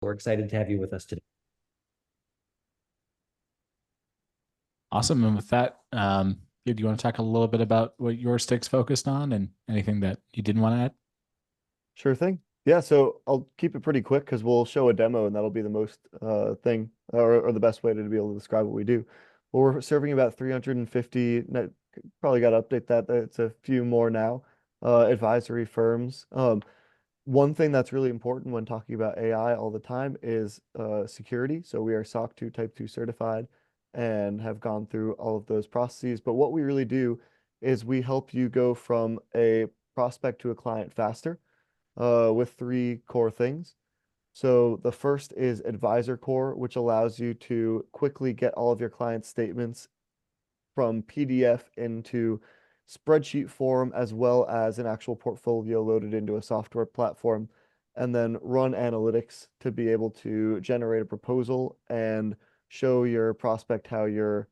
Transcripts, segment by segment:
We're excited to have you with us today. Awesome. And with that, do you want to talk a little bit about what your stick's focused on and anything that you didn't want to add? Sure thing. Yeah, so I'll keep it pretty quick because we'll show a demo and that'll be the most thing or the best way to be able to describe what we do. Well, we're serving about 350, probably got to update that. It's a few more now, advisory firms. One thing that's really important when talking about AI all the time is security. So we are SOC 2 Type 2 certified and have gone through all of those processes. But what we really do is we help you go from a prospect to a client faster with three core things. So the first is Advisor Core, which allows you to quickly get all of your client statements from PDF into spreadsheet form, as well as an actual portfolio loaded into a software platform, and then run analytics to be able to generate a proposal and show your prospect how your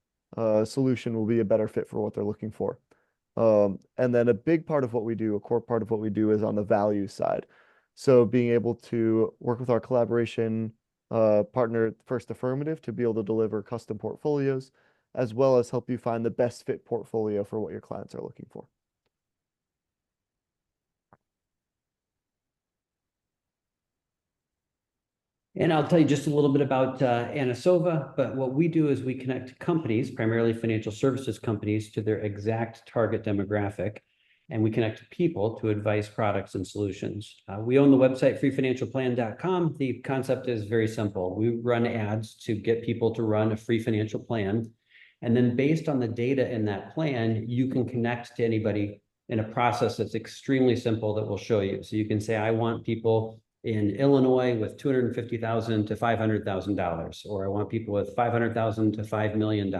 solution will be a better fit for what they're looking for. And then a big part of what we do, a core part of what we do is on the value side. So being able to work with our collaboration partner, First Affirmative, to be able to deliver custom portfolios, as well as help you find the best fit portfolio for what your clients are looking for. And I'll tell you just a little bit about Anasova, but what we do is we connect companies, primarily financial services companies, to their exact target demographic, and we connect people to advice, products, and solutions. We own the website freefinancialplan.com. The concept is very simple. We run ads to get people to run a free financial plan, and then based on the data in that plan, you can connect to anybody in a process that's extremely simple that we'll show you. So you can say, I want people in Illinois with $250,000 to $500,000, or I want people with $500,000 to $5 million.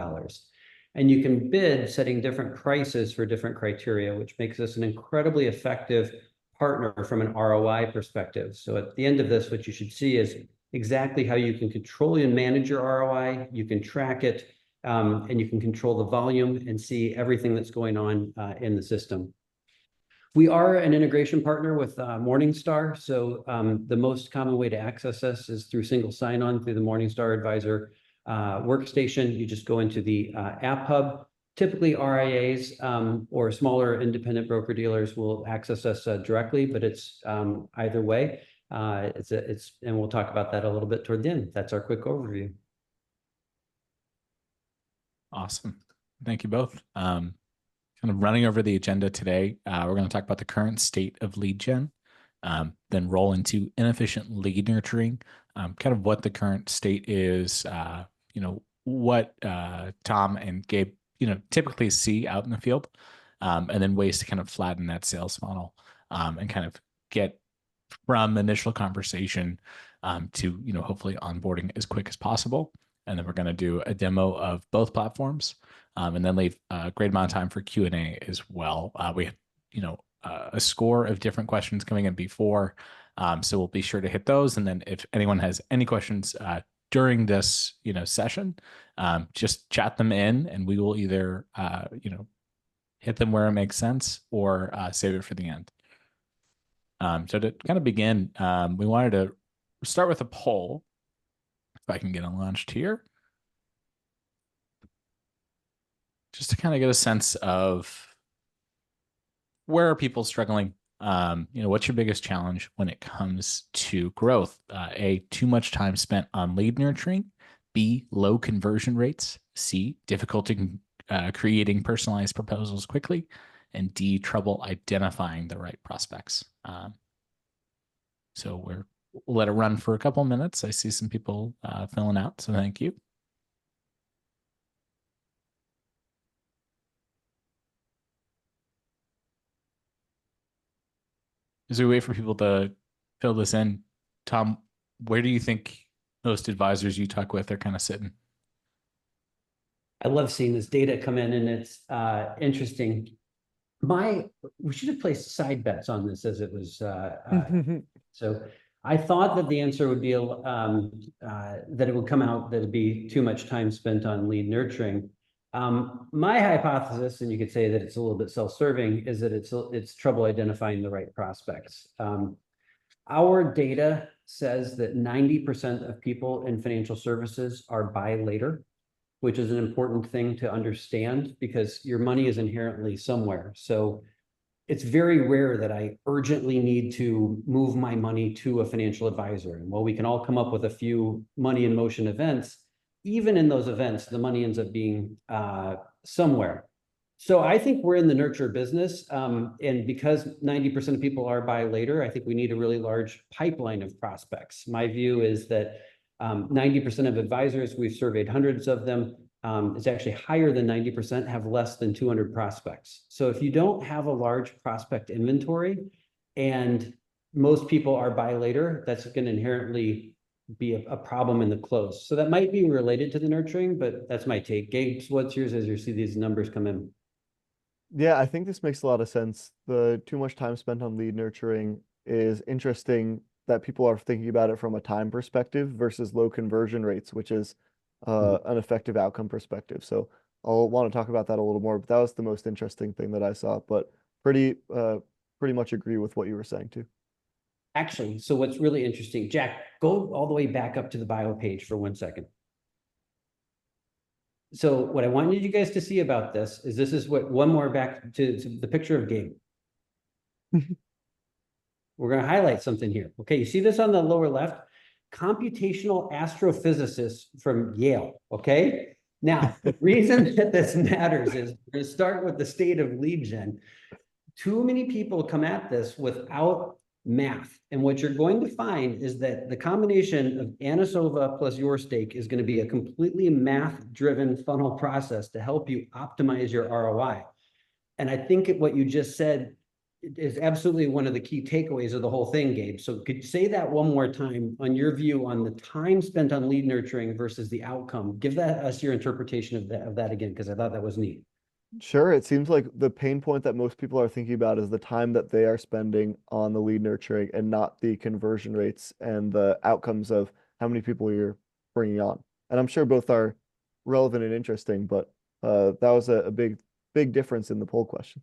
And you can bid setting different prices for different criteria, which makes us an incredibly effective partner from an ROI perspective. So at the end of this, what you should see is exactly how you can control and manage your ROI, you can track it, and you can control the volume and see everything that's going on in the system. We are an integration partner with Morningstar. So the most common way to access us is through single sign-on through the Morningstar Advisor workstation. You just go into the App Hub. Typically RIAs or smaller independent broker-dealers will access us directly, but it's either way. And we'll talk about that a little bit toward the end. That's our quick overview. Awesome. Thank you both. Kind of running over the agenda today, we're going to talk about the current state of lead gen, then roll into inefficient lead nurturing, kind of what the current state is, what Tom and Gabe, typically see out in the field, and then ways to kind of flatten that sales funnel and kind of get from initial conversation to, hopefully onboarding as quick as possible. And then we're going to do a demo of both platforms. And then leave a great amount of time for Q&A as well. We had, a score of different questions coming in before, so we'll be sure to hit those. And then if anyone has any questions during this, session, just chat them in, and we will either, hit them where it makes sense or save it for the end. So to kind of begin, we wanted to start with a poll. If I can get it launched here. Just to kind of get a sense of where are people struggling? What's your biggest challenge when it comes to growth? A, too much time spent on lead nurturing. B, low conversion rates. C, difficulty creating personalized proposals quickly. And D, trouble identifying the right prospects. So we'll let it run for a couple minutes. I see some people filling out, so thank you. As we wait for people to fill this in, Tom, where do you think most advisors you talk with are kind of sitting? I love seeing this data come in, and it's interesting. We should have placed side bets on this as it was. So I thought that the answer would be that it would come out that it'd be too much time spent on lead nurturing. My hypothesis, and you could say that it's a little bit self-serving, is that it's trouble identifying the right prospects. Our data says that 90% of people in financial services are buy later, which is an important thing to understand because your money is inherently somewhere. So it's very rare that I urgently need to move my money to a financial advisor. And while we can all come up with a few money in motion events, even in those events, the money ends up being somewhere. So I think we're in the nurture business. And because 90% of people are buy later, I think we need a really large pipeline of prospects. My view is that 90% of advisors, we've surveyed hundreds of them, it's actually higher than 90%, have less than 200 prospects. So if you don't have a large prospect inventory and most people are buy later, that's going to inherently be a problem in the close. So that might be related to the nurturing, but that's my take. Gabe, what's yours as you see these numbers come in? Yeah, I think this makes a lot of sense. The too much time spent on lead nurturing is interesting that people are thinking about it from a time perspective versus low conversion rates, which is an effective outcome perspective. So I'll want to talk about that a little more, but that was the most interesting thing that I saw, but pretty much agree with what you were saying too. Actually, so what's really interesting, Jack, go all the way back up to the bio page for 1 second. So what I wanted you guys to see about this is what one more back to the picture of Gabe. We're going to highlight something here. Okay, you see this on the lower left? Computational astrophysicist from Yale. Okay, now the reason that this matters is we're going to start with the state of lead gen. Too many people come at this without math. And what you're going to find is that the combination of Anasova plus YourStake is going to be a completely math-driven funnel process to help you optimize your ROI. And I think what you just said is absolutely one of the key takeaways of the whole thing, Gabe. So could you say that one more time on your view on the time spent on lead nurturing versus the outcome? Give us your interpretation of that again, because I thought that was neat. Sure. It seems like the pain point that most people are thinking about is the time that they are spending on the lead nurturing and not the conversion rates and the outcomes of how many people you're bringing on. And I'm sure both are relevant and interesting, but that was a big difference in the poll question.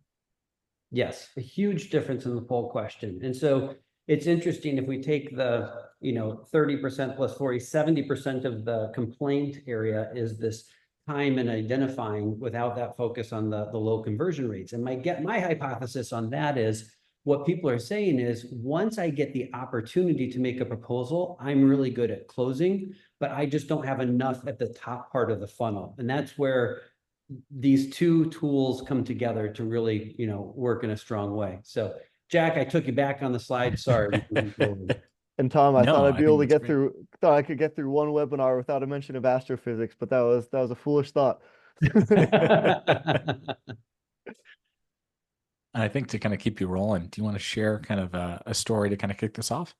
Yes, a huge difference in the poll question. And so it's interesting if we take the, 30% plus 40, 70% of the complaint area is this time in identifying without that focus on the low conversion rates. And my hypothesis on that is what people are saying is once I get the opportunity to make a proposal, I'm really good at closing, but I just don't have enough at the top part of the funnel. And that's where these two tools come together to really, work in a strong way. So Jack, I took you back on the slide. Sorry. And Tom, I thought I'd be able to get great. through, thought I could get through one webinar without a mention of astrophysics, but that was a foolish thought. And I think to kind of keep you rolling, do you want to share kind of a story to kind of kick this off?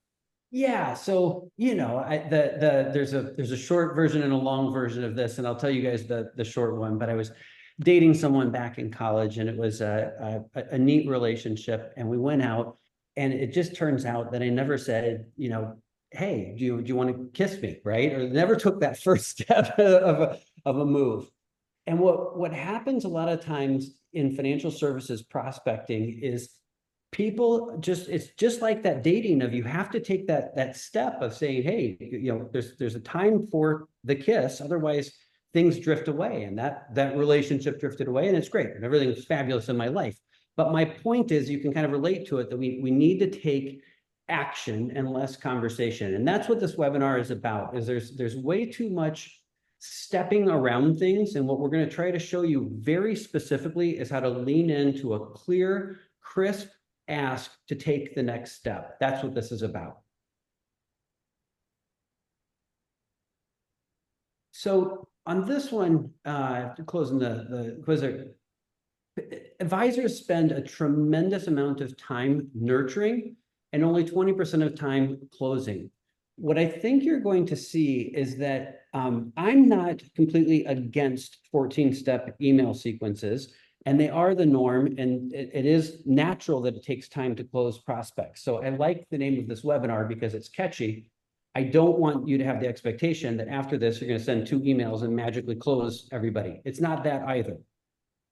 Yeah, so there's a short version and a long version of this, and I'll tell you guys the short one. But I was dating someone back in college, and it was a neat relationship, and we went out, and it just turns out that I never said, hey, do you want to kiss me, right? Or never took that first step of a move. And what happens a lot of times in financial services prospecting is people it's just like that dating of you have to take that step of saying, hey, there's a time for the kiss, otherwise things drift away. And that relationship drifted away, and it's great and everything was fabulous in my life. But my point is, you can kind of relate to it, that we need to take action and less conversation. And that's what this webinar is about, is there's way too much stepping around things. And what we're going to try to show you very specifically is how to lean into a clear, crisp ask to take the next step. That's what this is about. So on this one, after closing the quizzer, advisors spend a tremendous amount of time nurturing and only 20% of time closing. What I think you're going to see is that I'm not completely against 14-step email sequences, and they are the norm, and it is natural that it takes time to close prospects. So I like the name of this webinar because it's catchy. I don't want you to have the expectation that after this, you're going to send 2 emails and magically close everybody. It's not that either.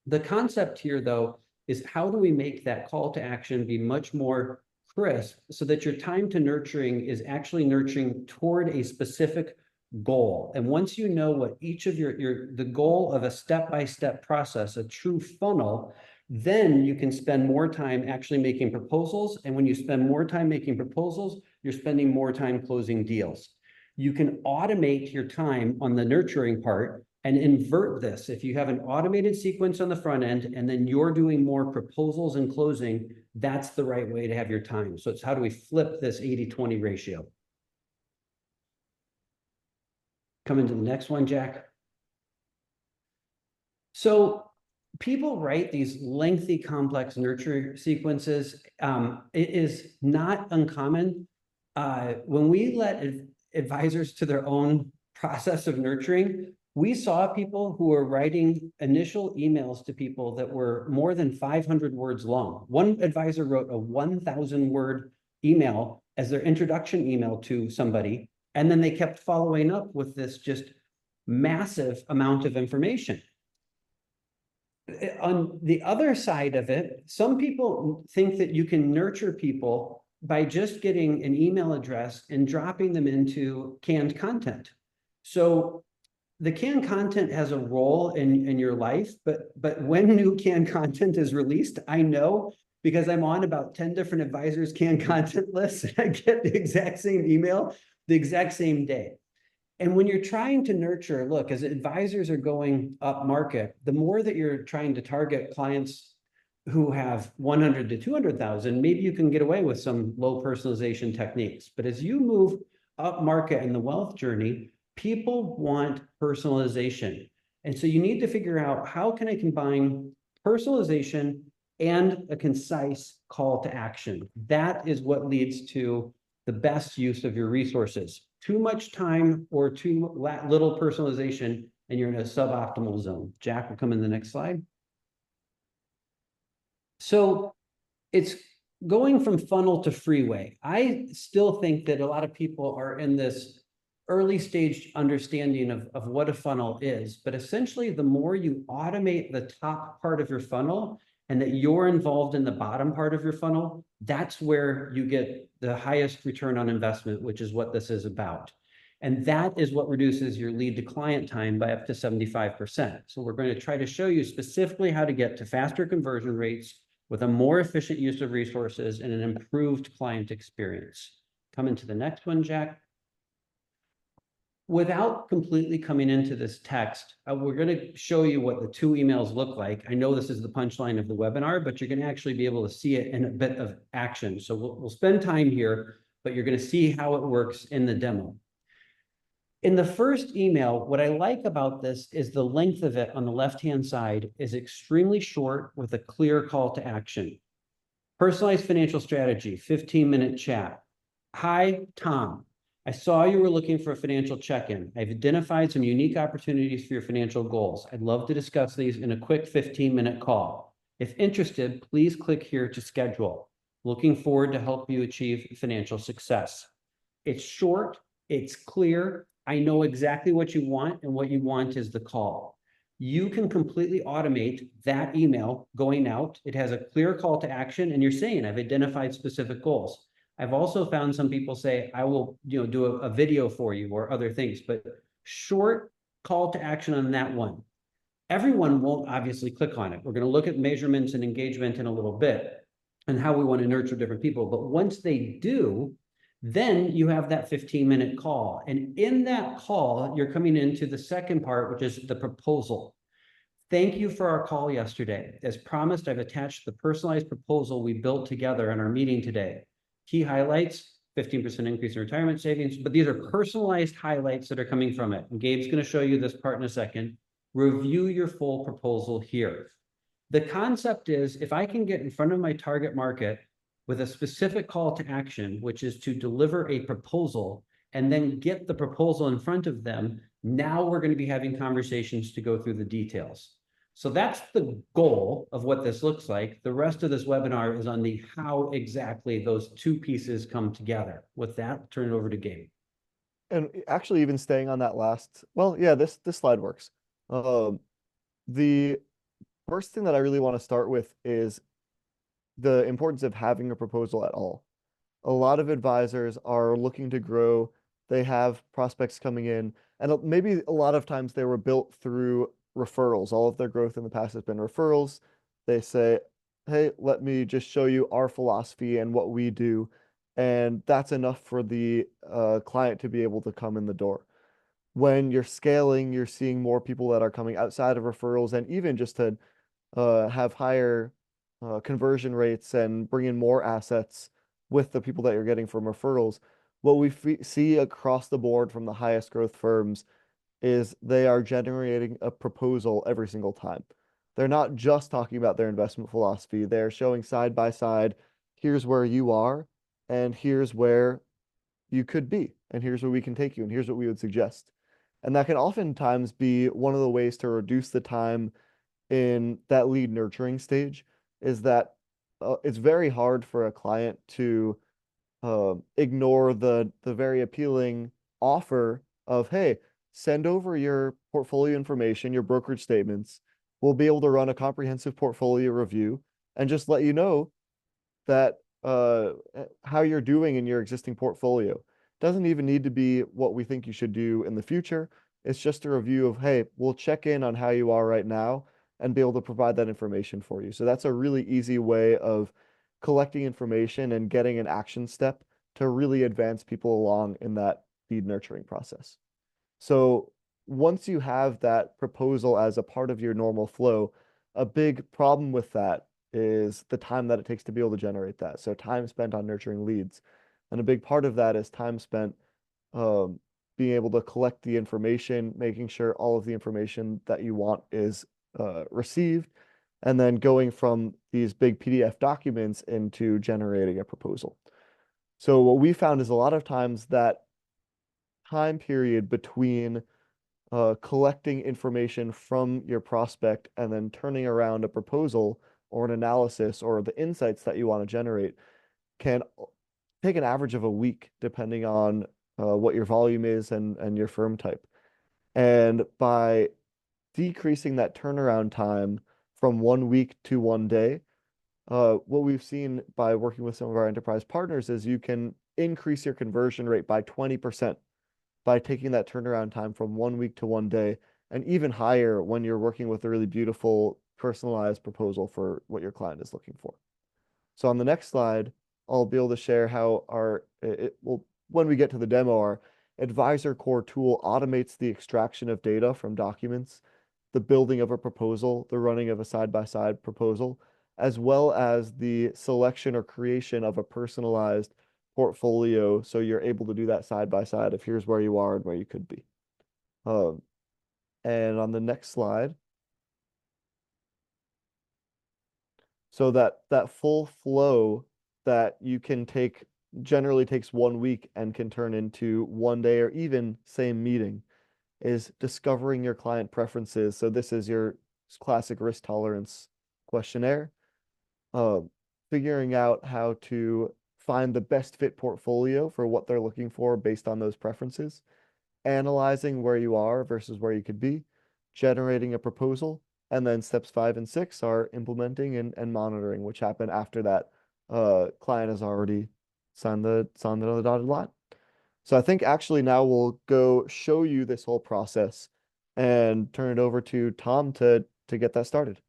The concept here, though, is how do we make that call to action be much more crisp so that your time to nurturing is actually nurturing toward a specific goal. And once you know what each of the goal of a step-by-step process, a true funnel, then you can spend more time actually making proposals. And when you spend more time making proposals, you're spending more time closing deals. You can automate your time on the nurturing part and invert this. If you have an automated sequence on the front end and then you're doing more proposals and closing, that's the right way to have your time. So it's how do we flip this 80-20 ratio? Coming to the next one, Jack. So people write these lengthy, complex nurture sequences. It is not uncommon. When we let advisors to their own process of nurturing, we saw people who were writing initial emails to people that were more than 500 words long. One advisor wrote a 1,000-word email as their introduction email to somebody, and then they kept following up with this just massive amount of information. On the other side of it, some people think that you can nurture people by just getting an email address and dropping them into canned content. So the canned content has a role in your life, but when new canned content is released, I know because I'm on about 10 different advisors' canned content lists, and I get the exact same email the exact same day. And when you're trying to nurture, look, as advisors are going up market, the more that you're trying to target clients who have 100 to 200,000, maybe you can get away with some low personalization techniques. But as you move up market in the wealth journey, people want personalization. And so you need to figure out, how can I combine personalization and a concise call to action? That is what leads to the best use of your resources. Too much time or too little personalization, and you're in a suboptimal zone. Jack will come in the next slide. So it's going from funnel to freeway. I still think that a lot of people are in this early stage understanding of what a funnel is, but essentially the more you automate the top part of your funnel and that you're involved in the bottom part of your funnel, that's where you get the highest return on investment, which is what this is about. And that is what reduces your lead to client time by up to 75%. So we're going to try to show you specifically how to get to faster conversion rates with a more efficient use of resources and an improved client experience. Coming to the next one, Jack. Without completely coming into this text, we're going to show you what the two emails look like. I know this is the punchline of the webinar, but you're going to actually be able to see it in a bit of action. So we'll spend time here, but you're going to see how it works in the demo. In the first email, what I like about this is the length of it on the left-hand side is extremely short with a clear call to action. Personalized financial strategy, 15-minute chat. Hi, Tom. I saw you were looking for a financial check-in. I've identified some unique opportunities for your financial goals. I'd love to discuss these in a quick 15-minute call. If interested, please click here to schedule. Looking forward to help you achieve financial success. It's short, it's clear. I know exactly what you want, and what you want is the call. You can completely automate that email going out. It has a clear call to action, and you're saying, I've identified specific goals. I've also found some people say, I will do a video for you or other things, but short call to action on that one. Everyone won't obviously click on it. We're going to look at measurements and engagement in a little bit and how we want to nurture different people. But once they do, then you have that 15-minute call. And in that call, you're coming into the second part, which is the proposal. Thank you for our call yesterday. As promised, I've attached the personalized proposal we built together in our meeting today. Key highlights, 15% increase in retirement savings, but these are personalized highlights that are coming from it. And Gabe's going to show you this part in a second. Review your full proposal here. The concept is, if I can get in front of my target market with a specific call to action, which is to deliver a proposal and then get the proposal in front of them, now we're going to be having conversations to go through the details. So that's the goal of what this looks like. The rest of this webinar is on the how exactly those two pieces come together. With that, I'll turn it over to Gabe. And actually, even staying on that last, well, yeah, this slide works. The first thing that I really want to start with is the importance of having a proposal at all. a lot of advisors are looking to grow. They have prospects coming in, and maybe a lot of times they were built through referrals. All of their growth in the past has been referrals. They say, hey, let me just show you our philosophy and what we do. And that's enough for the client to be able to come in the door. When you're scaling, you're seeing more people that are coming outside of referrals, and even just to have higher conversion rates and bring in more assets with the people that you're getting from referrals. What we see across the board from the highest growth firms is they are generating a proposal every single time. They're not just talking about their investment philosophy. They're showing side by side, here's where you are, and here's where you could be, and here's where we can take you, and here's what we would suggest. And that can oftentimes be one of the ways to reduce the time in that lead nurturing stage, is that it's very hard for a client to ignore the very appealing offer of, hey, send over your portfolio information, your brokerage statements. We'll be able to run a comprehensive portfolio review and just let you know that how you're doing in your existing portfolio. Doesn't even need to be what we think you should do in the future. It's just a review of, hey, we'll check in on how you are right now and be able to provide that information for you. So that's a really easy way of collecting information and getting an action step to really advance people along in that lead nurturing process. So once you have that proposal as a part of your normal flow, a big problem with that is the time that it takes to be able to generate that. So time spent on nurturing leads. And a big part of that is time spent being able to collect the information, making sure all of the information that you want is received, and then going from these big PDF documents into generating a proposal. So what we found is a lot of times that time period between collecting information from your prospect and then turning around a proposal or an analysis or the insights that you want to generate can take an average of a week, depending on what your volume is and your firm type. And by decreasing that turnaround time from 1 week to 1 day, what we've seen by working with some of our enterprise partners is you can increase your conversion rate by 20% by taking that turnaround time from 1 week to 1 day, and even higher when you're working with a really beautiful personalized proposal for what your client is looking for. So on the next slide, I'll be able to share how when we get to the demo, our Advisor Core tool automates the extraction of data from documents, the building of a proposal, the running of a side-by-side proposal, as well as the selection or creation of a personalized portfolio, so you're able to do that side by side of here's where you are and where you could be. And on the next slide, so that full flow that you can take generally takes 1 week and can turn into 1 day or even same meeting, is discovering your client preferences. So this is your classic risk tolerance questionnaire, figuring out how to find the best fit portfolio for what they're looking for based on those preferences, analyzing where you are versus where you could be, generating a proposal, and then steps 5 and 6 are implementing and monitoring, which happen after that client has already signed the dotted line. So I think actually now we'll go show you this whole process and turn it over to Tom to get that started.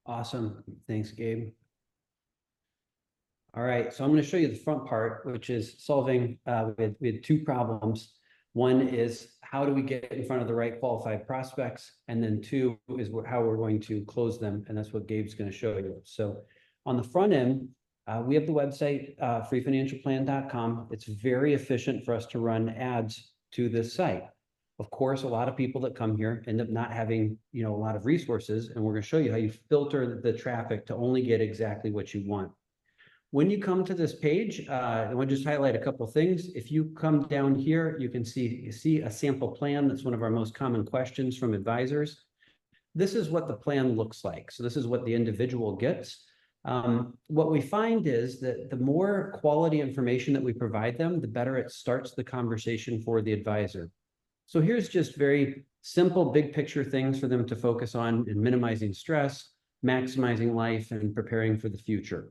Awesome. Thanks, Gabe. All right, so I'm going to show you the front part, which is solving we had 2 problems. One is how do we get in front of the right qualified prospects? And then 2 is how we're going to close them. And that's what Gabe's going to show you. So on the front end, we have the website, freefinancialplan.com. It's very efficient for us to run ads to this site. Of course, a lot of people that come here end up not having, a lot of resources, and we're going to show you how you filter the traffic to only get exactly what you want. When you come to this page, I want to just highlight a couple of things. If you come down here, you can see a sample plan. That's one of our most common questions from advisors. This is what the plan looks like. So this is what the individual gets. What we find is that the more quality information that we provide them, the better it starts the conversation for the advisor. So here's just very simple, big picture things for them to focus on in minimizing stress, maximizing life, and preparing for the future.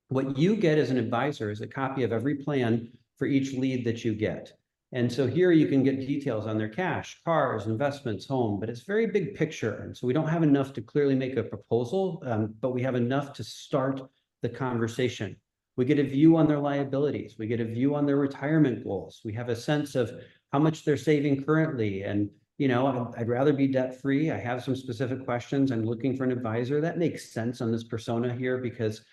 What you get as an advisor is a copy of every plan for each lead that you get. And so here you can get details on their cash, cars, investments, home, but it's very big picture. And so we don't have enough to clearly make a proposal, but we have enough to start the conversation. We get a view on their liabilities. We get a view on their retirement goals. We have a sense of how much they're saving currently. And, you know, I'd rather be debt-free. I have some specific questions. I'm looking for an advisor. That makes sense on this persona here because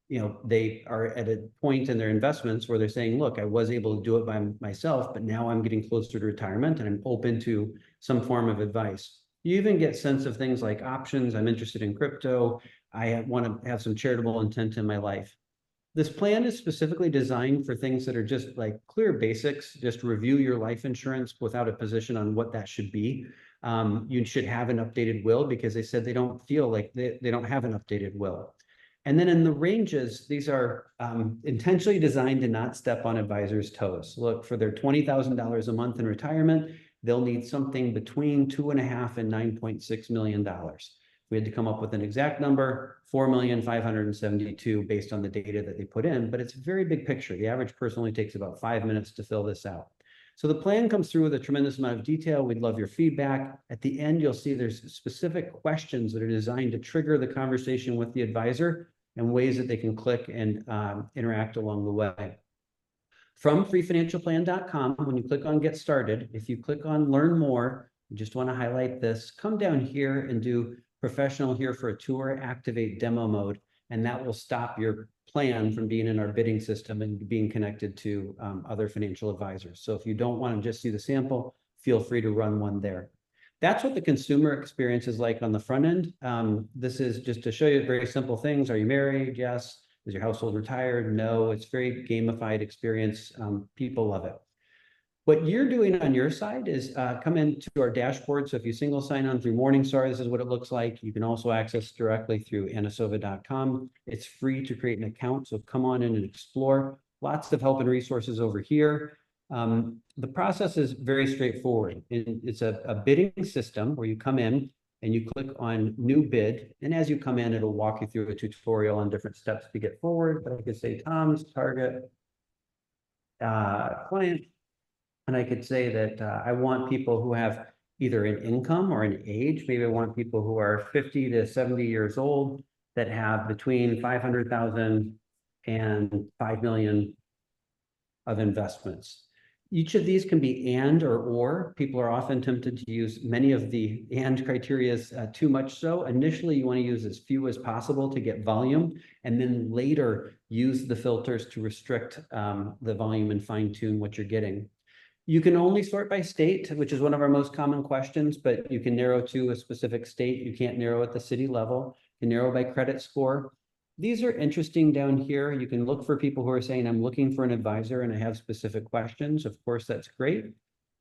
you know, they are at a point in their investments where they're saying, look, I was able to do it by myself, but now I'm getting closer to retirement and I'm open to some form of advice. You even get sense of things like options. I'm interested in crypto. I want to have some charitable intent in my life. This plan is specifically designed for things that are just like clear basics, just review your life insurance without a position on what that should be. You should have an updated will because they said they don't feel like they don't have an updated will. And then in the ranges, these are intentionally designed to not step on advisors' toes. Look, for their $20,000 a month in retirement, they'll need something between 2.5 and $9.6 million. We had to come up with an exact number, 4,572,000 based on the data that they put in, but it's a very big picture. The average person only takes about 5 minutes to fill this out. So the plan comes through with a tremendous amount of detail. We'd love your feedback. At the end, you'll see there's specific questions that are designed to trigger the conversation with the advisor and ways that they can click and interact along the way. From freefinancialplan.com, when you click on Get Started, if you click on Learn More, you just want to highlight this, come down here and do Professional here for a tour, activate demo mode, and that will stop your plan from being in our bidding system and being connected to other financial advisors. So if you don't want to just see the sample, feel free to run one there. That's what the consumer experience is like on the front end. This is just to show you very simple things. Are you married? Yes. Is your household retired? No. It's very gamified experience. People love it. What you're doing on your side is come into our dashboard. So if you single sign on through Morningstar, this is what it looks like. You can also access directly through Anasova.com. It's free to create an account. So come on in and explore. Lots of help and resources over here. The process is very straightforward. It's a bidding system where you come in and you click on new bid. And as you come in, it'll walk you through a tutorial on different steps to get forward. But I could say Tom's target client. And I could say that I want people who have either an income or an age. Maybe I want people who are 50 to 70 years old that have between 500,000 and 5 million of investments. Each of these can be and or. People are often tempted to use many of the and criteria too much so. Initially, you want to use as few as possible to get volume, and then later use the filters to restrict the volume and fine tune what you're getting. You can only sort by state, which is one of our most common questions, but you can narrow to a specific state. You can't narrow at the city level. You can narrow by credit score. These are interesting down here. You can look for people who are saying, I'm looking for an advisor and I have specific questions. Of course, that's great.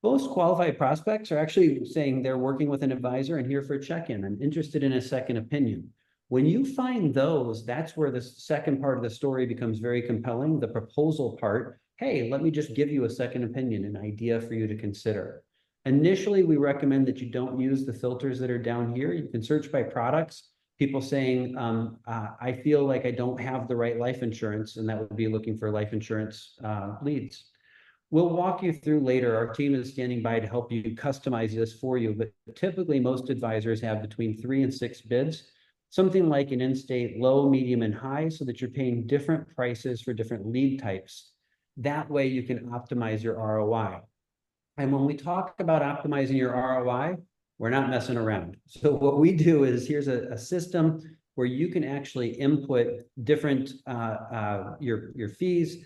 Most qualified prospects are actually saying they're working with an advisor and here for a check-in. I'm interested in a second opinion. When you find those, that's where the second part of the story becomes very compelling, the proposal part. Hey, let me just give you a second opinion, an idea for you to consider. Initially, we recommend that you don't use the filters that are down here. You can search by products. People saying, I feel like I don't have the right life insurance, and that would be looking for life insurance leads. We'll walk you through later. Our team is standing by to help you customize this for you, but typically most advisors have between 3 and 6 bids, something like an in-state low, medium, and high, so that you're paying different prices for different lead types. That way you can optimize your ROI. And when we talk about optimizing your ROI, we're not messing around. So what we do is here's a system where you can actually input different your fees.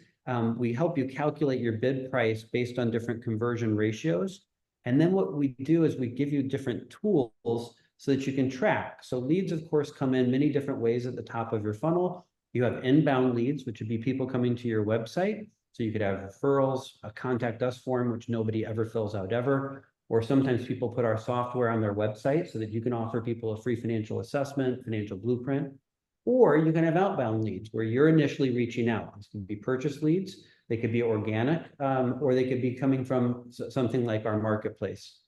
We help you calculate your bid price based on different conversion ratios. And then what we do is we give you different tools so that you can track. So leads, of course, come in many different ways at the top of your funnel. You have inbound leads, which would be people coming to your website. So you could have referrals, a contact us form, which nobody ever fills out ever. Or sometimes people put our software on their website so that you can offer people a free financial assessment, financial blueprint. Or you can have outbound leads where you're initially reaching out. This could be purchase leads. They could be organic, or they could be coming from something like our marketplace.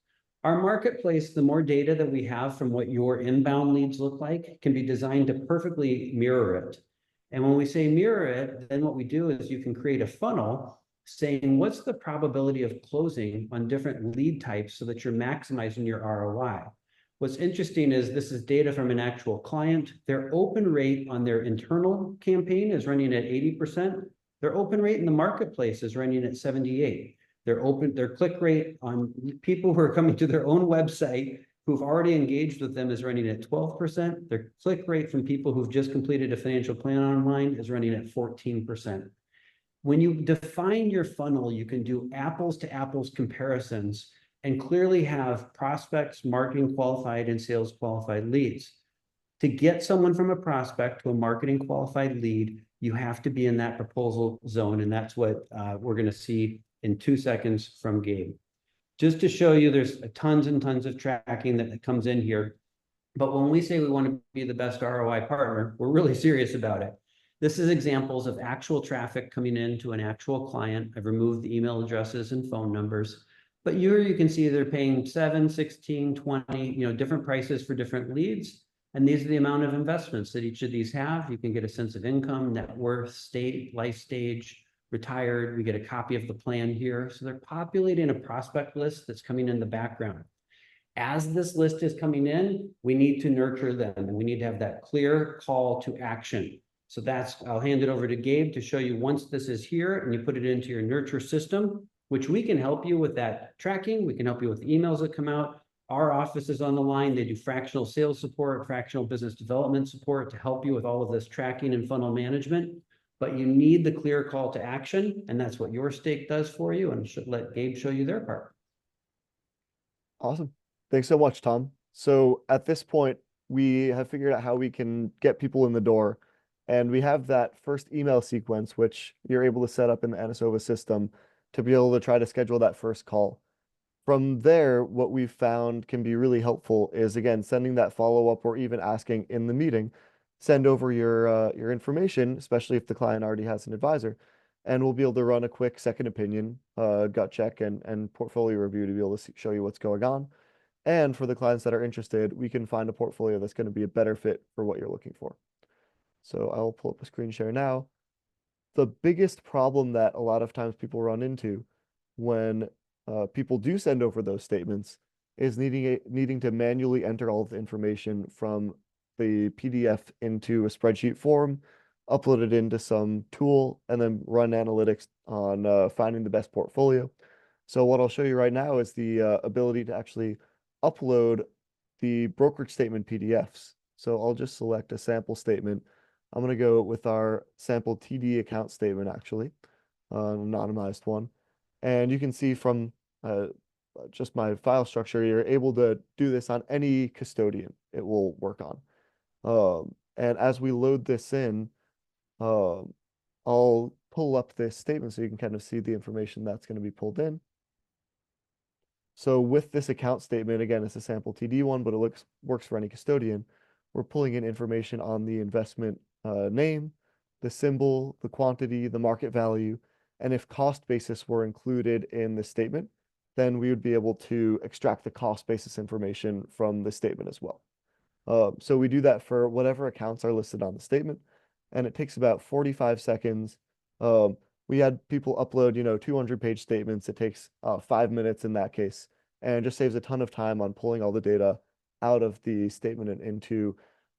Our marketplace, the more data that we have from what your inbound leads look like, can be designed to perfectly mirror it. And when we say mirror it, then what we do is you can create a funnel saying what's the probability of closing on different lead types so that you're maximizing your ROI. What's interesting is this is data from an actual client. Their open rate on their internal campaign is running at 80%. Their open rate in the marketplace is running at 78. Their click rate on people who are coming to their own website who've already engaged with them is running at 12%. Their click rate from people who've just completed a financial plan online is running at 14%. When you define your funnel, you can do apples to apples comparisons and clearly have prospects, marketing qualified, and sales qualified leads. To get someone from a prospect to a marketing qualified lead, you have to be in that proposal zone, and that's what we're going to see in 2 seconds from Gabe. Just to show you, there's tons and tons of tracking that comes in here. But when we say we want to be the best ROI partner, we're really serious about it. This is examples of actual traffic coming in to an actual client. I've removed the email addresses and phone numbers. But here you can see they're paying 7, 16, 20, different prices for different leads. And these are the amount of investments that each of these have. You can get a sense of income, net worth, state, life stage, retired. We get a copy of the plan here. So they're populating a prospect list that's coming in the background. As this list is coming in, we need to nurture them, and we need to have that clear call to action. So I'll hand it over to Gabe to show you once this is here and you put it into your nurture system, which we can help you with that tracking. We can help you with emails that come out. Our office is on the line. They do fractional sales support, fractional business development support to help you with all of this tracking and funnel management. But you need the clear call to action, and that's what YourStake does for you, and should let Gabe show you their part. Awesome. Thanks so much, Tom. So at this point, we have figured out how we can get people in the door. And we have that first email sequence, which you're able to set up in the Anasova system to be able to try to schedule that first call. From there, what we've found can be really helpful is, again, sending that follow-up or even asking in the meeting, send over your information, especially if the client already has an advisor. And we'll be able to run a quick second opinion, gut check, and portfolio review to be able to show you what's going on. And for the clients that are interested, we can find a portfolio that's going to be a better fit for what you're looking for. So I'll pull up a screen share now. The biggest problem that a lot of times people run into when people do send over those statements is needing to manually enter all of the information from the PDF into a spreadsheet form, upload it into some tool, and then run analytics on finding the best portfolio. So what I'll show you right now is the ability to actually upload the brokerage statement PDFs. So I'll just select a sample statement. I'm going to go with our sample TD account statement, actually, an anonymized one. And you can see from just my file structure, you're able to do this on any custodian it will work on. And as we load this in, I'll pull up this statement so you can kind of see the information that's going to be pulled in. So with this account statement, again, it's a sample TD one, but it works for any custodian. We're pulling in information on the investment name, the symbol, the quantity, the market value, and if cost basis were included in the statement, then we would be able to extract the cost basis information from the statement as well. So we do that for whatever accounts are listed on the statement, and it takes about 45 seconds. We had people upload, 200-page statements. It takes 5 minutes in that case, and it just saves a ton of time on pulling all the data out of the statement and into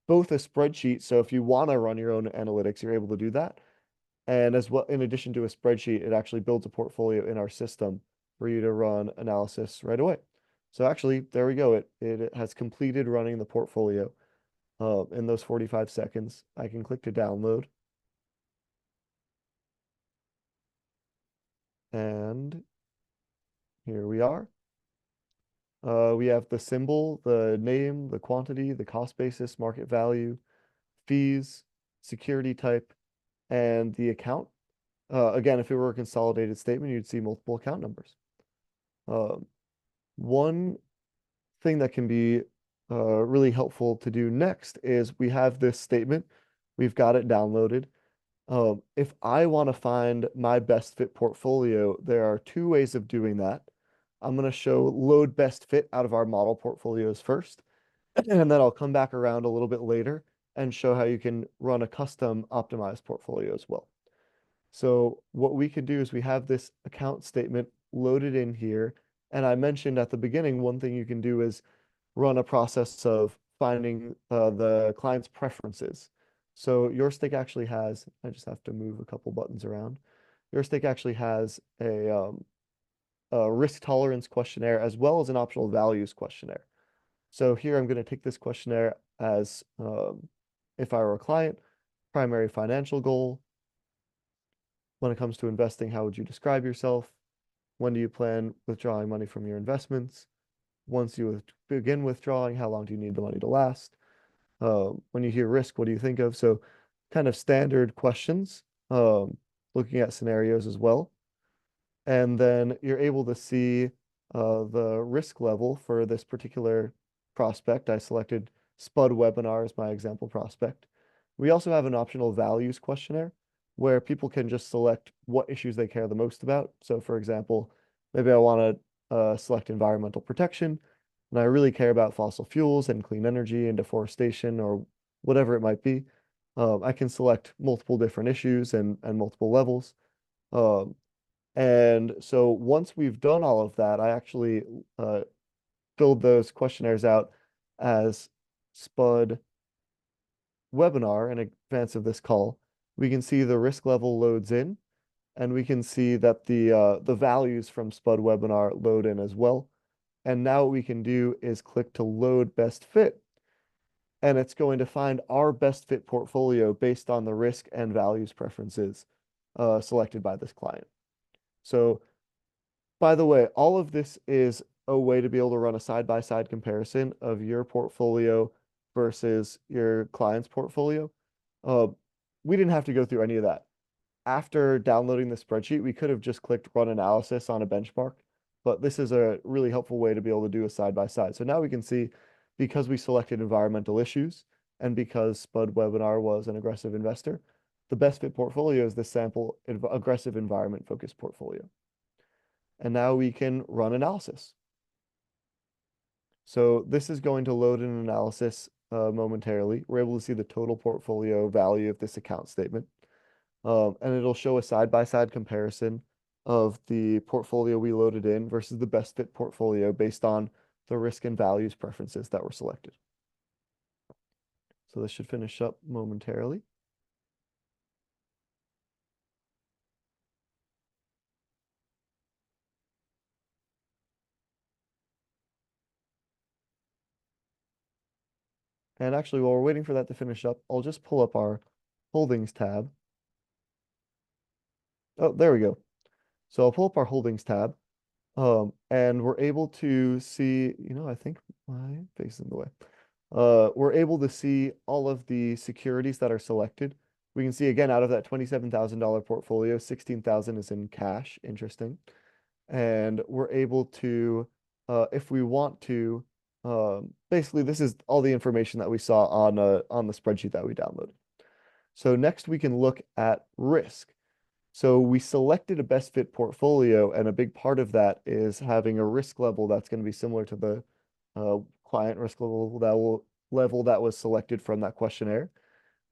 both a spreadsheet. So if you want to run your own analytics, you're able to do that. And as well, in addition to a spreadsheet, it actually builds a portfolio in our system for you to run analysis right away. So actually, there we go. It has completed running the portfolio in those 45 seconds. I can click to download. And here we are. We have the symbol, the name, the quantity, the cost basis, market value, fees, security type, and the account. Again, if it were a consolidated statement, you'd see multiple account numbers. One thing that can be really helpful to do next is we have this statement. We've got it downloaded. If I want to find my best fit portfolio, there are 2 ways of doing that. I'm going to show load best fit out of our model portfolios first, and then I'll come back around a little bit later and show how you can run a custom optimized portfolio as well. So what we can do is we have this account statement loaded in here. And I mentioned at the beginning, one thing you can do is run a process of finding the client's preferences. So YourStake actually has, I just have to move a couple buttons around. YourStake actually has a risk tolerance questionnaire as well as an optional values questionnaire. So here I'm going to take this questionnaire as if I were a client, primary financial goal. When it comes to investing, how would you describe yourself? When do you plan withdrawing money from your investments? Once you begin withdrawing, how long do you need the money to last? When you hear risk, what do you think of? So kind of standard questions, looking at scenarios as well. And then you're able to see the risk level for this particular prospect. I selected Spud Webinar as my example prospect. We also have an optional values questionnaire where people can just select what issues they care the most about. So for example, maybe I want to select environmental protection, and I really care about fossil fuels and clean energy and deforestation or whatever it might be. I can select multiple different issues and multiple levels. And so once we've done all of that, I actually filled those questionnaires out as Spud Webinar in advance of this call. We can see the risk level loads in, and we can see that the values from Spud Webinar load in as well. And now what we can do is click to load best fit, and it's going to find our best fit portfolio based on the risk and values preferences selected by this client. So, by the way, all of this is a way to be able to run a side-by-side comparison of your portfolio versus your client's portfolio. We didn't have to go through any of that. After downloading the spreadsheet, we could have just clicked run analysis on a benchmark, but this is a really helpful way to be able to do a side-by-side. So now we can see, because we selected environmental issues and because Spud Webinar was an aggressive investor, the best fit portfolio is this sample aggressive environment focused portfolio. And now we can run analysis. So this is going to load an analysis momentarily. We're able to see the total portfolio value of this account statement. And it'll show a side-by-side comparison of the portfolio we loaded in versus the best fit portfolio based on the risk and values preferences that were selected. So this should finish up momentarily. And actually, while we're waiting for that to finish up, I'll just pull up our holdings tab. Oh, there we go. So I'll pull up our holdings tab, and we're able to see, I think my face is in the way. We're able to see all of the securities that are selected. We can see again, out of that $27,000 portfolio, 16,000 is in cash. Interesting. And we're able to, if we want to, basically this is all the information that we saw on the spreadsheet that we downloaded. So next we can look at risk. So we selected a best fit portfolio, and a big part of that is having a risk level that's going to be similar to the client risk level that was selected from that questionnaire.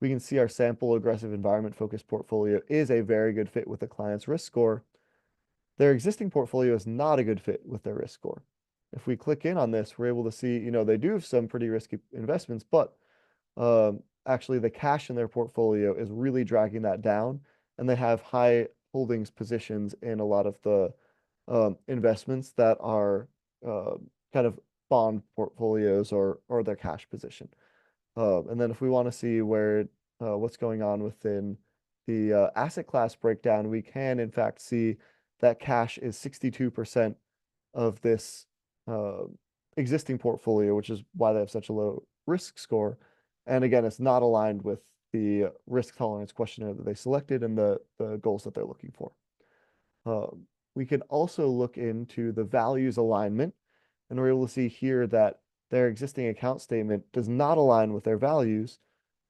We can see our sample aggressive environment focused portfolio is a very good fit with the client's risk score. Their existing portfolio is not a good fit with their risk score. If we click in on this, we're able to see, they do have some pretty risky investments, but actually the cash in their portfolio is really dragging that down, and they have high holdings positions in a lot of the investments that are kind of bond portfolios or their cash position. And then if we want to see where what's going on within the asset class breakdown, we can in fact see that cash is 62% of this existing portfolio, which is why they have such a low risk score. And again, it's not aligned with the risk tolerance questionnaire that they selected and the goals that they're looking for. We can also look into the values alignment, and we're able to see here that their existing account statement does not align with their values,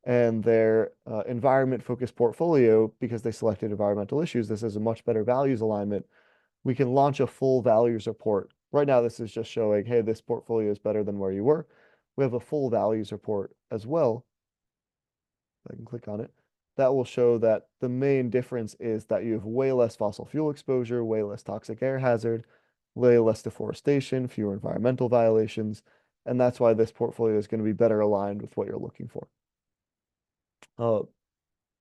and their environment-focused portfolio, because they selected environmental issues, this is a much better values alignment. We can launch a full values report. Right now, this is just showing, hey, this portfolio is better than where you were. We have a full values report as well. if I can click on it, that will show that the main difference is that you have way less fossil fuel exposure, way less toxic air hazard, way less deforestation, fewer environmental violations, and that's why this portfolio is going to be better aligned with what you're looking for.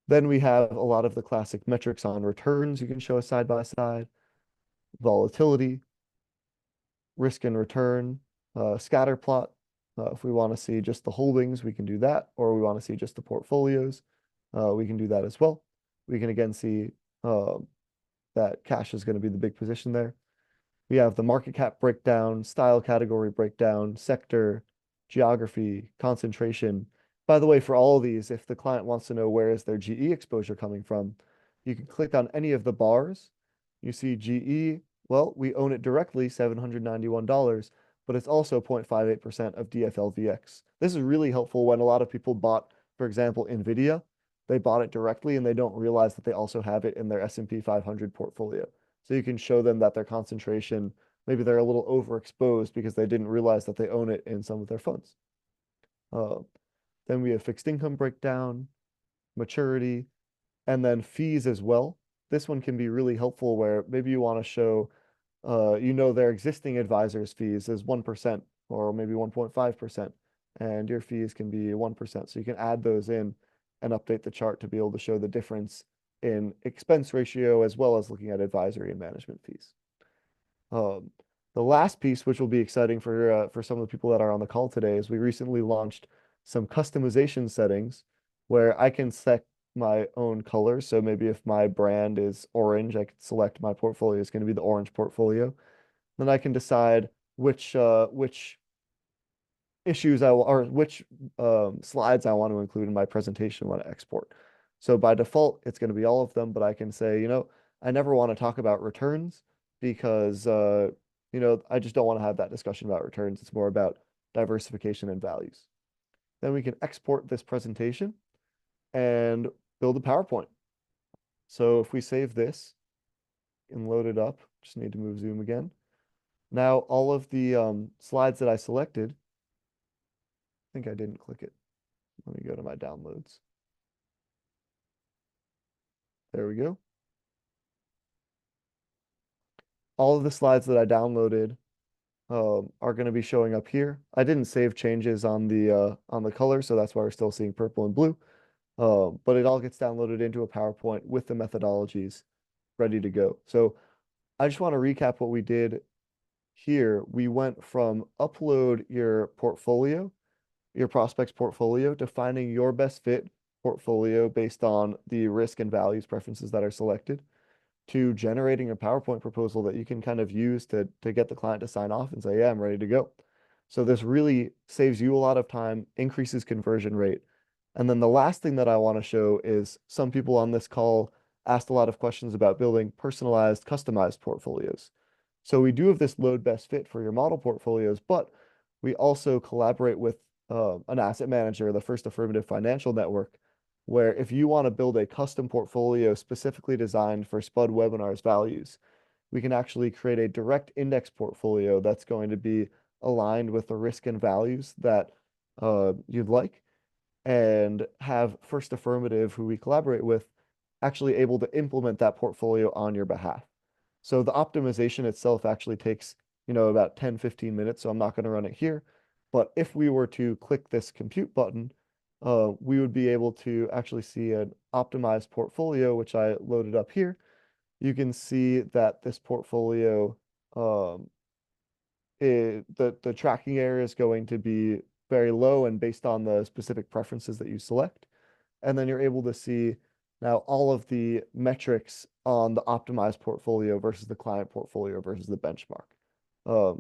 Then we have a lot of the classic metrics on returns you can show us side by side, volatility, risk and return, scatter plot. If we want to see just the holdings, we can do that, or we want to see just the portfolios, we can do that as well. We can again see that cash is going to be the big position there. We have the market cap breakdown, style category breakdown, sector, geography, concentration. By the way, for all of these, if the client wants to know where is their GE exposure coming from, you can click on any of the bars. You see GE, well, we own it directly, $791, but it's also 0.58% of DFLVX. This is really helpful when a lot of people bought, for example, NVIDIA. They bought it directly and they don't realize that they also have it in their S&P 500 portfolio. So you can show them that their concentration, maybe they're a little overexposed because they didn't realize that they own it in some of their funds. Then we have fixed income breakdown, maturity, and then fees as well. This one can be really helpful where maybe you want to show, their existing advisors' fees is 1% or maybe 1.5%, and your fees can be 1%. So you can add those in and update the chart to be able to show the difference in expense ratio as well as looking at advisory and management fees. The last piece, which will be exciting for some of the people that are on the call today, is we recently launched some customization settings where I can set my own color. So maybe if my brand is orange, I could select my portfolio is going to be the orange portfolio. Then I can decide which issues which slides I want to include in my presentation when I export. So by default, it's going to be all of them, but I can say, I never want to talk about returns because, I just don't want to have that discussion about returns. It's more about diversification and values. Then we can export this presentation and build a PowerPoint. So if we save this and load it up, just need to move Zoom again. Now all of the slides that I selected, I think I didn't click it. Let me go to my downloads. There we go. All of the slides that I downloaded are going to be showing up here. I didn't save changes on the color, so that's why we're still seeing purple and blue. But it all gets downloaded into a PowerPoint with the methodologies ready to go. So I just want to recap what we did here. We went from upload your portfolio, your prospect's portfolio, to finding your best fit portfolio based on the risk and values preferences that are selected, to generating a PowerPoint proposal that you can kind of use to get the client to sign off and say, yeah, I'm ready to go. So this really saves you a lot of time, increases conversion rate. And then the last thing that I want to show is some people on this call asked a lot of questions about building personalized, customized portfolios. So we do have this load best fit for your model portfolios, but we also collaborate with an asset manager, the First Affirmative Financial Network, where if you want to build a custom portfolio specifically designed for Spud Webinar's values, we can actually create a direct index portfolio that's going to be aligned with the risk and values that you'd like, and have First Affirmative, who we collaborate with, actually able to implement that portfolio on your behalf. So the optimization itself actually takes, about 10, 15 minutes, so I'm not going to run it here. But if we were to click this compute button, we would be able to actually see an optimized portfolio, which I loaded up here. You can see that this portfolio, the tracking area is going to be very low and based on the specific preferences that you select. And then you're able to see now all of the metrics on the optimized portfolio versus the client portfolio versus the benchmark.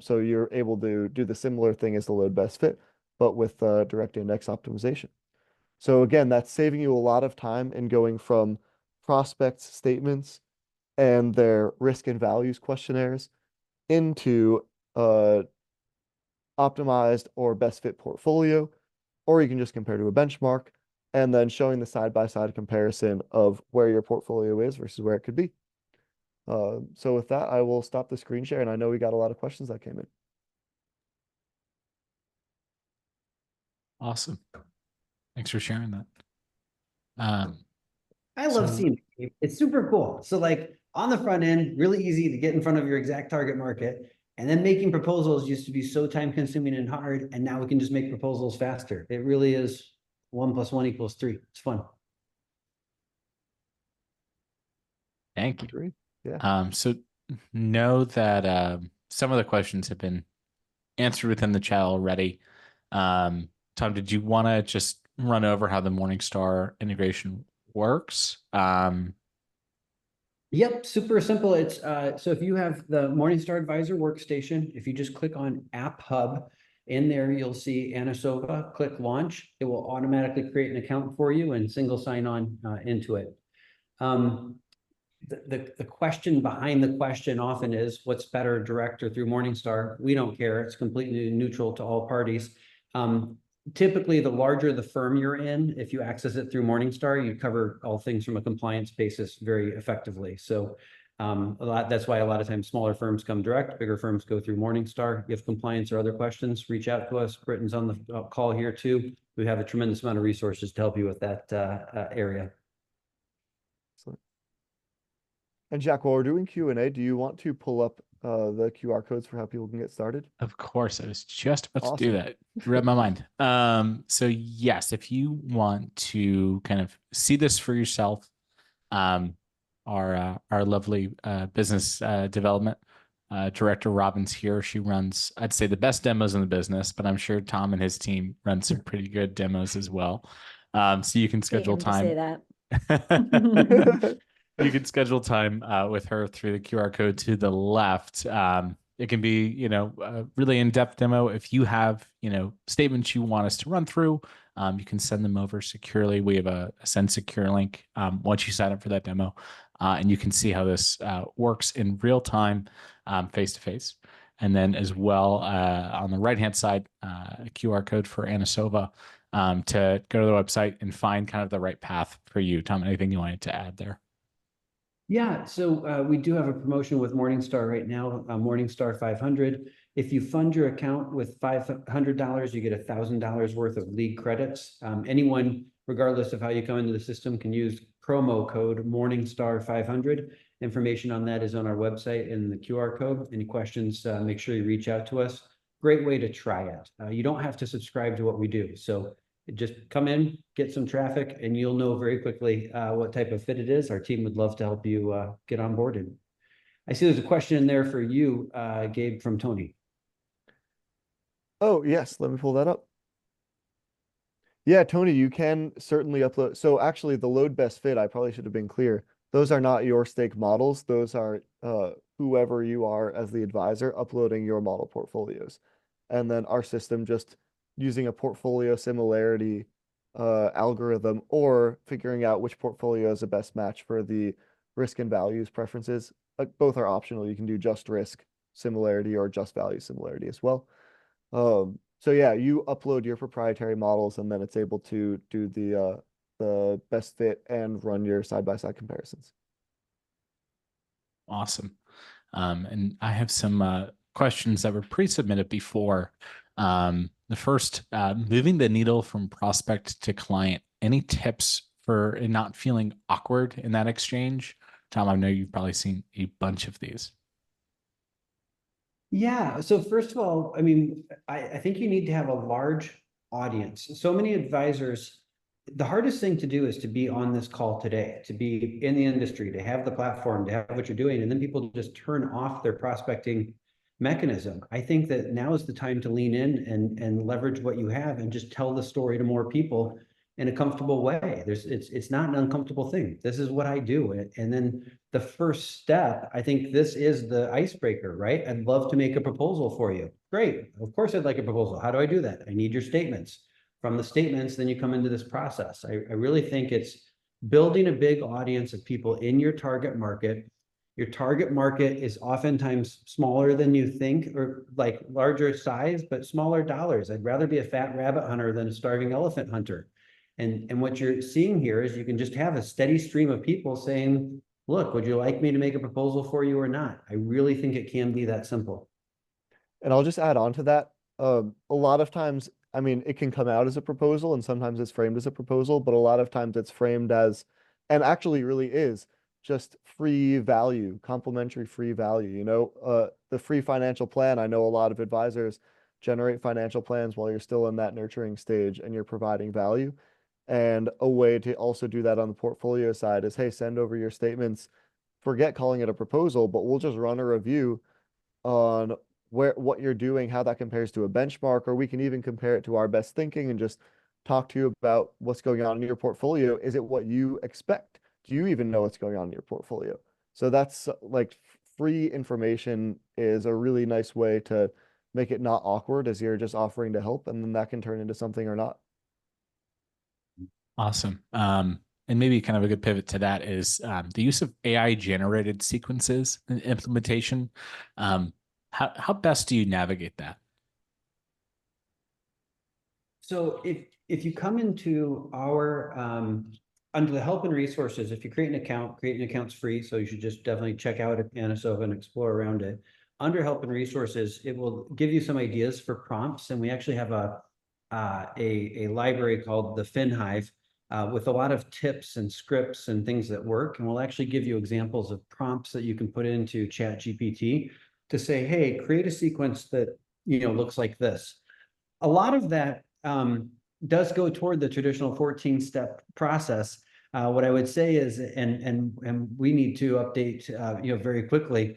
So you're able to do the similar thing as the load best fit, but with direct index optimization. So again, that's saving you a lot of time in going from prospects statements and their risk and values questionnaires into optimized or best fit portfolio, or you can just compare to a benchmark and then showing the side-by-side comparison of where your portfolio is versus where it could be. So with that, I will stop the screen share, and I know we got a lot of questions that came in. Awesome. Thanks for sharing that. I love So- seeing it. It's super cool. So like on the front end, really easy to get in front of your exact target market. And then making proposals used to be so time consuming and hard. And now we can just make proposals faster. It really is 1 + 1 = 3. It's fun. Thank you. Agreed. Yeah. So know that some of the questions have been answered within the chat already. Tom, did you want to just run over how the Morningstar integration works? Yep, super simple. It's so if you have the Morningstar Advisor workstation, if you just click on App Hub, in there you'll see Anasova, click launch. It will automatically create an account for you and single sign on into it. The question behind the question often is what's better, direct or through Morningstar? We don't care. It's completely neutral to all parties. Typically, the larger the firm you're in, if you access it through Morningstar, you cover all things from a compliance basis very effectively. So that's why a lot of times smaller firms come direct, bigger firms go through Morningstar. If you have compliance or other questions, reach out to us. Britton's on the call here too. We have a tremendous amount of resources to help you with that area. Excellent. And Jack, while we're doing Q&A, do you want to pull up the QR codes for how people can get started? Of course, I was just about to do Awesome. that. You read my mind. So yes, if you want to kind of see this for yourself, our lovely business development director Robin's here. She runs, I'd say, the best demos in the business, but I'm sure Tom and his team run some pretty good demos as well. So you can schedule time. Say that. You can schedule time with her through the QR code to the left. It can be, a really in-depth demo. If you have, statements you want us to run through, you can send them over securely. We have a send secure link once you sign up for that demo, and you can see how this works in real time, face to face. And then as well, on the right-hand side, a QR code for Anasova to go to the website and find kind of the right path for you. Tom, anything you wanted to add there? Yeah, so we do have a promotion with Morningstar right now, Morningstar 500. If you fund your account with $500, you get $1,000 worth of league credits. Anyone, regardless of how you come into the system, can use promo code Morningstar 500. Information on that is on our website in the QR code. Any questions, make sure you reach out to us. Great way to try it. You don't have to subscribe to what we do. So just come in, get some traffic, and you'll know very quickly what type of fit it is. Our team would love to help you get onboarded. I see there's a question in there for you, Gabe, from Tony. Oh, yes. Let me pull that up. Yeah, Tony, you can certainly upload. So actually, the load best fit, I probably should have been clear. Those are not YourStake models. Those are whoever you are as the advisor uploading your model portfolios. And then our system just using a portfolio similarity algorithm or figuring out which portfolio is the best match for the risk and values preferences. Both are optional. You can do just risk similarity or just value similarity as well. So yeah, you upload your proprietary models and then it's able to do the best fit and run your side-by-side comparisons. Awesome. And I have some questions that were pre-submitted before. The first, moving the needle from prospect to client. Any tips for not feeling awkward in that exchange? Tom, I know you've probably seen a bunch of these. Yeah, so first of all, I mean, I think you need to have a large audience. So many advisors, the hardest thing to do is to be on this call today, to be in the industry, to have the platform, to have what you're doing, and then people just turn off their prospecting mechanism. I think that now is the time to lean in and leverage what you have and just tell the story to more people in a comfortable way. It's not an uncomfortable thing. This is what I do. And then the first step, I think this is the icebreaker, right? I'd love to make a proposal for you. Great. Of course I'd like a proposal. How do I do that? I need your statements. From the statements, then you come into this process. I really think it's building a big audience of people in your target market. Your target market is oftentimes smaller than you think, or like larger size, but smaller dollars. I'd rather be a fat rabbit hunter than a starving elephant hunter. And what you're seeing here is you can just have a steady stream of people saying, look, would you like me to make a proposal for you or not? I really think it can be that simple. And I'll just add on to that. A lot of times I mean, it can come out as a proposal and sometimes it's framed as a proposal, but a lot of times it's framed as, and actually really is, just free value, complimentary free value. The free financial plan, I know a lot of advisors generate financial plans while you're still in that nurturing stage and you're providing value. And a way to also do that on the portfolio side is, hey, send over your statements. Forget calling it a proposal, but we'll just run a review on what you're doing, how that compares to a benchmark, or we can even compare it to our best thinking and just talk to you about what's going on in your portfolio. Is it what you expect? Do you even know what's going on in your portfolio? So that's like free information is a really nice way to make it not awkward as you're just offering to help, and then that can turn into something or not. Awesome. And maybe kind of a good pivot to that is the use of AI generated sequences and implementation. How best do you navigate that? So if you come into our under the help and resources, if you creating an account's free, so you should just definitely check out Anasova and explore around it. Under help and resources, it will give you some ideas for prompts, and we actually have a library called the FinHive with a lot of tips and scripts and things that work, and we'll actually give you examples of prompts that you can put into ChatGPT to say, hey, create a sequence that looks like this. A lot of that does go toward the traditional 14-step process. What I would say is, and we need to update, very quickly,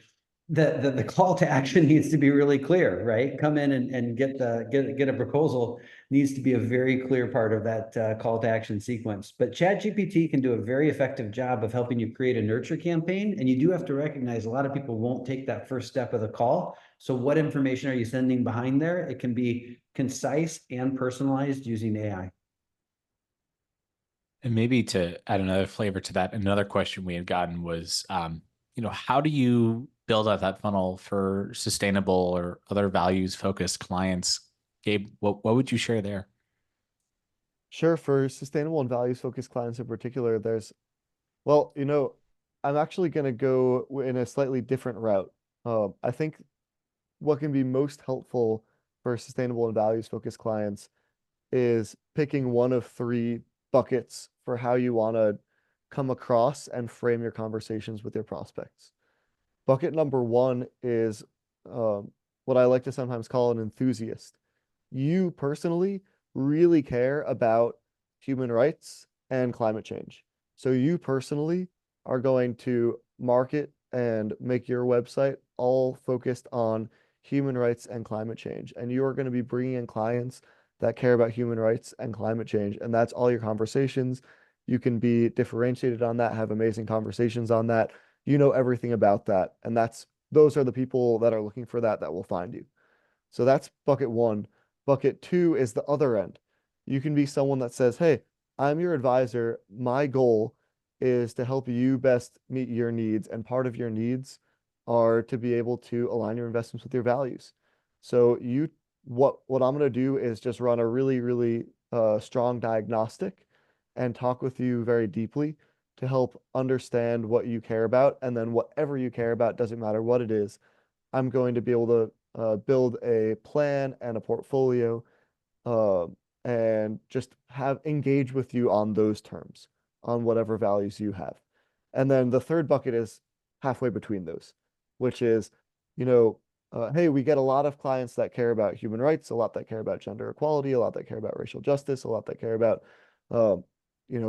that the call to action needs to be really clear, right? Come in and get a proposal needs to be a very clear part of that call to action sequence. But ChatGPT can do a very effective job of helping you create a nurture campaign, and you do have to recognize a lot of people won't take that first step of the call. So what information are you sending behind there? It can be concise and personalized using AI. And maybe to add another flavor to that, another question we had gotten was, how do you build out that funnel for sustainable or other values focused clients? Gabe, what would you share there? Sure. For sustainable and values focused clients in particular, well, I'm actually going to go in a slightly different route. I think what can be most helpful for sustainable and values focused clients is picking one of three buckets for how you want to come across and frame your conversations with your prospects. Bucket number one is what I like to sometimes call an enthusiast. You personally really care about human rights and climate change. So you personally are going to market and make your website all focused on human rights and climate change. And you are going to be bringing in clients that care about human rights and climate change. And that's all your conversations. You can be differentiated on that, have amazing conversations on that. You know everything about that. And those are the people that are looking for that will find you. So that's bucket one. Bucket two is the other end. You can be someone that says, hey, I'm your advisor. My goal is to help you best meet your needs. And part of your needs are to be able to align your investments with your values. So what I'm going to do is just run a really, really strong diagnostic and talk with you very deeply to help understand what you care about. And then whatever you care about, doesn't matter what it is, I'm going to be able to build a plan and a portfolio and just engage with you on those terms, on whatever values you have. And then the third bucket is halfway between those, which is, hey, we get a lot of clients that care about human rights, a lot that care about gender equality, a lot that care about racial justice, a lot that care about,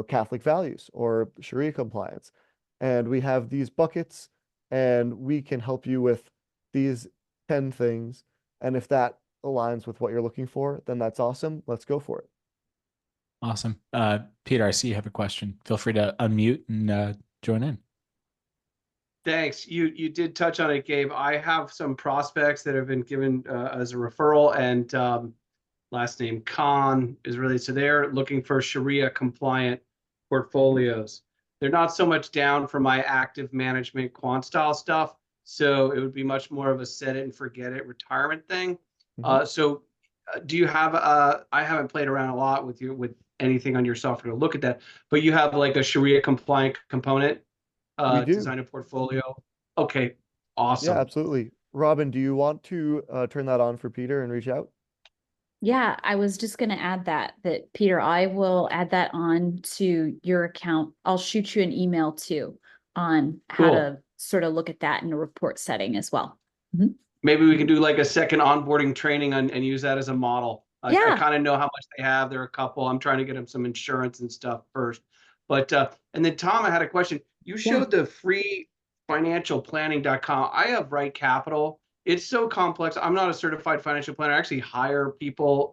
Catholic values or Sharia compliance. And we have these buckets and we can help you with these 10 things. And if that aligns with what you're looking for, then that's awesome. Let's go for it. Awesome. Peter, I see you have a question. Feel free to unmute and join in. Thanks. You did touch on it, Gabe. I have some prospects that have been given as a referral, and last name Khan is related. So they're looking for Sharia compliant portfolios. They're not so much down for my active management quant style stuff. So it would be much more of a set it and forget it retirement thing. So do you have I haven't played around a lot with anything on your software to look at that, but you have like a Sharia compliant component design a portfolio. Okay, awesome. Yeah, absolutely. Robin, do you want to turn that on for Peter and reach out? Yeah, I was just going to add that Peter, I will add that on to your account. I'll shoot you an email too on how Cool. to sort of look at that in a report setting as well. Mhm. Maybe we can do like a second onboarding training and use that as a model. I Yeah. kind of know how much they have. There are a couple. I'm trying to get them some insurance and stuff first. But and then Tom, I had a question. You showed the free financialplanning.com. I have Right Capital. It's so complex. I'm not a certified financial planner. I actually hire people,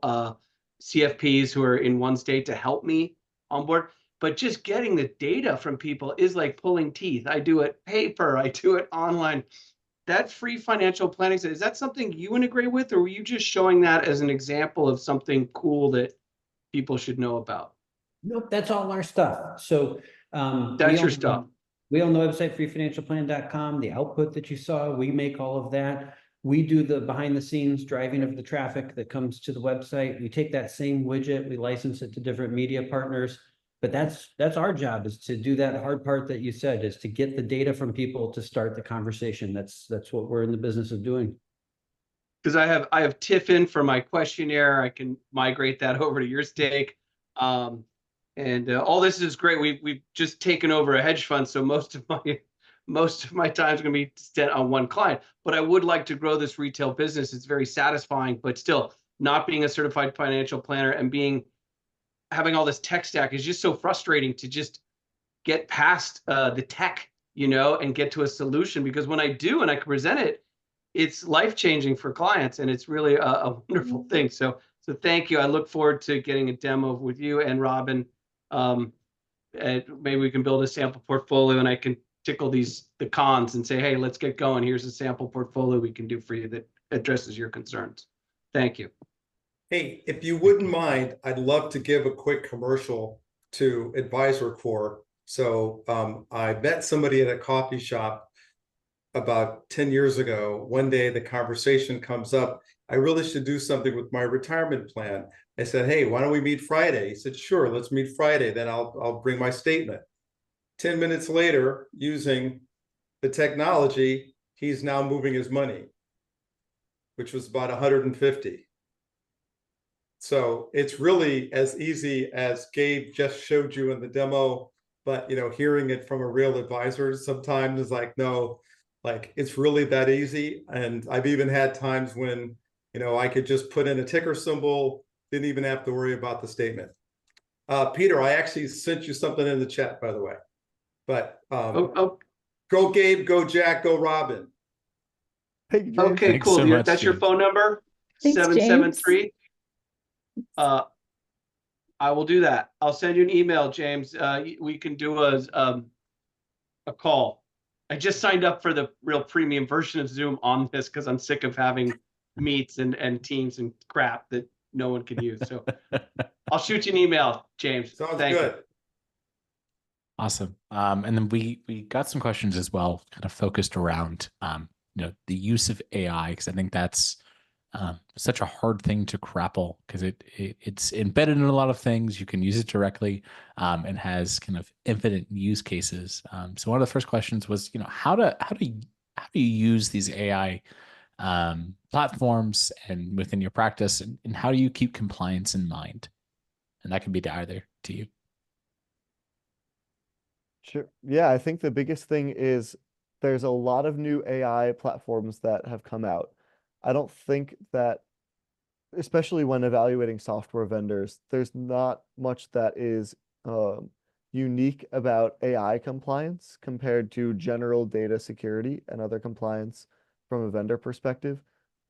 CFPs who are in one state to help me on board. But just getting the data from people is like pulling teeth. I do it paper. I do it online. That free financial planning, is that something you integrate with, or were you just showing that as an example of something cool that people should know about? Nope, that's all our stuff. So That's your stuff. We own the website freefinancialplan.com. The output that you saw, we make all of that. We do the behind the scenes driving of the traffic that comes to the website. We take that same widget, we license it to different media partners. But that's our job, is to do that hard part that you said, is to get the data from people to start the conversation. That's what we're in the business of doing. Because I have Tiffin for my questionnaire. I can migrate that over to YourStake. And all this is great. We've just taken over a hedge fund, so most of my time is going to be spent on one client. But I would like to grow this retail business. It's very satisfying, but still, not being a certified financial planner and having all this tech stack is just so frustrating to just get past the tech, and get to a solution. Because when I do and I can present it, it's life-changing for clients, and it's really a wonderful thing. So thank you. I look forward to getting a demo with you and Robin. And maybe we can build a sample portfolio, and I can tickle the cons and say, hey, let's get going. Here's a sample portfolio we can do for you that addresses your concerns. Thank you. Hey, if you wouldn't mind, I'd love to give a quick commercial to Advisor Corps. So I met somebody at a coffee shop about 10 years ago. One day the conversation comes up, I really should do something with my retirement plan. I said, hey, why don't we meet Friday? He said, sure, let's meet Friday. Then I'll bring my statement. 10 minutes later, using the technology, he's now moving his money, which was about 150. So it's really as easy as Gabe just showed you in the demo, but hearing it from a real advisor sometimes is like, no, like it's really that easy. And I've even had times when I could just put in a ticker symbol, didn't even have to worry about the statement. Peter, I actually sent you something in the chat, by the way. But go Gabe, go Jack, go Robin. Thank you, James. Okay, Thanks cool. so much, That's your James. phone number? Thanks, 773. I will do that. I'll send you an email, James. We can do a call. I just signed up for the real premium version of Zoom on this because I'm sick of having meets and teams and crap that no one can use. So I'll shoot you an email, James. Sounds Thank good. you. Awesome. And then we got some questions as well, kind of focused around the use of AI, because I think that's such a hard thing to grapple, because it's embedded in a lot of things. You can use it directly, and has kind of infinite use cases. So one of the first questions was, how do you use these AI platforms and within your practice, and how do you keep compliance in mind? And that can be to either to you. Sure. Yeah, I think the biggest thing is there's a lot of new AI platforms that have come out. I don't think that, especially when evaluating software vendors, there's not much that is unique about AI compliance compared to general data security and other compliance from a vendor perspective.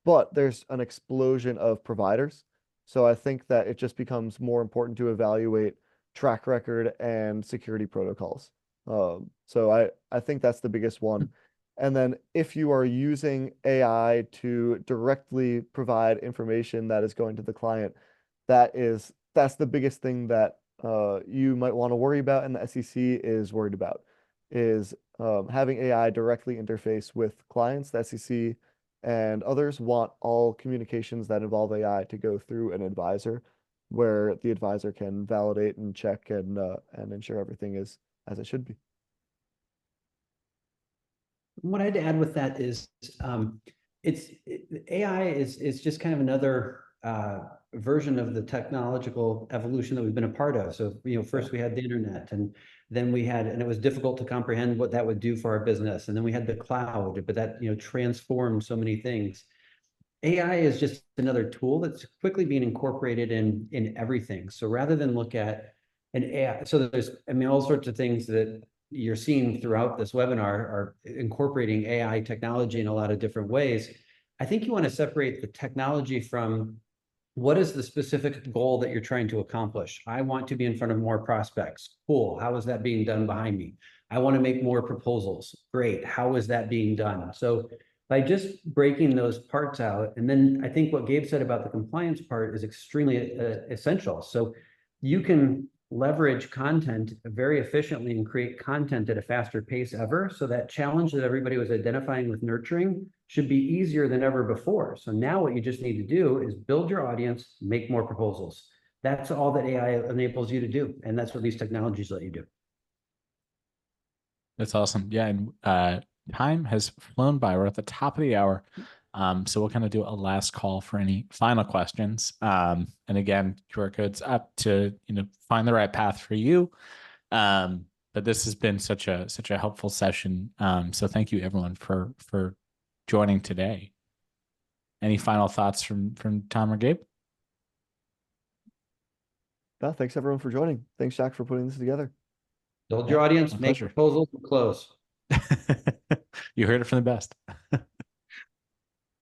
But there's an explosion of providers. So I think that it just becomes more important to evaluate track record and security protocols. So I think that's the biggest one. And then if you are using AI to directly provide information that is going to the client, that's the biggest thing that you might want to worry about, and the SEC is worried about, is having AI directly interface with clients. The SEC and others want all communications that involve AI to go through an advisor, where the advisor can validate and check and ensure everything is as it should be. What I'd add with that is AI is just kind of another version of the technological evolution that we've been a part of. So, first we had the internet, and then and it was difficult to comprehend what that would do for our business. And then we had the cloud, but that, transformed so many things. AI is just another tool that's quickly being incorporated in everything. So rather than look at an AI, so there's, all sorts of things that you're seeing throughout this webinar are incorporating AI technology in a lot of different ways. I think you want to separate the technology from what is the specific goal that you're trying to accomplish. I want to be in front of more prospects. Cool. How is that being done behind me? I want to make more proposals. Great. How is that being done? So by just breaking those parts out, and then I think what Gabe said about the compliance part is extremely essential. So you can leverage content very efficiently and create content at a faster pace ever. So that challenge that everybody was identifying with nurturing should be easier than ever before. So now what you just need to do is build your audience, make more proposals. That's all that AI enables you to do. And that's what these technologies let you do. That's awesome. Yeah. And time has flown by. We're at the top of the hour. So we'll kind of do a last call for any final questions. And again, QR code's up to, find the right path for you. But this has been such a helpful session. So thank you everyone for joining today. Any final thoughts from Tom or Gabe? No, thanks everyone for joining. Thanks, Jack, for putting this together. Build your audience, my make pleasure. proposals, and close. You heard it from the best.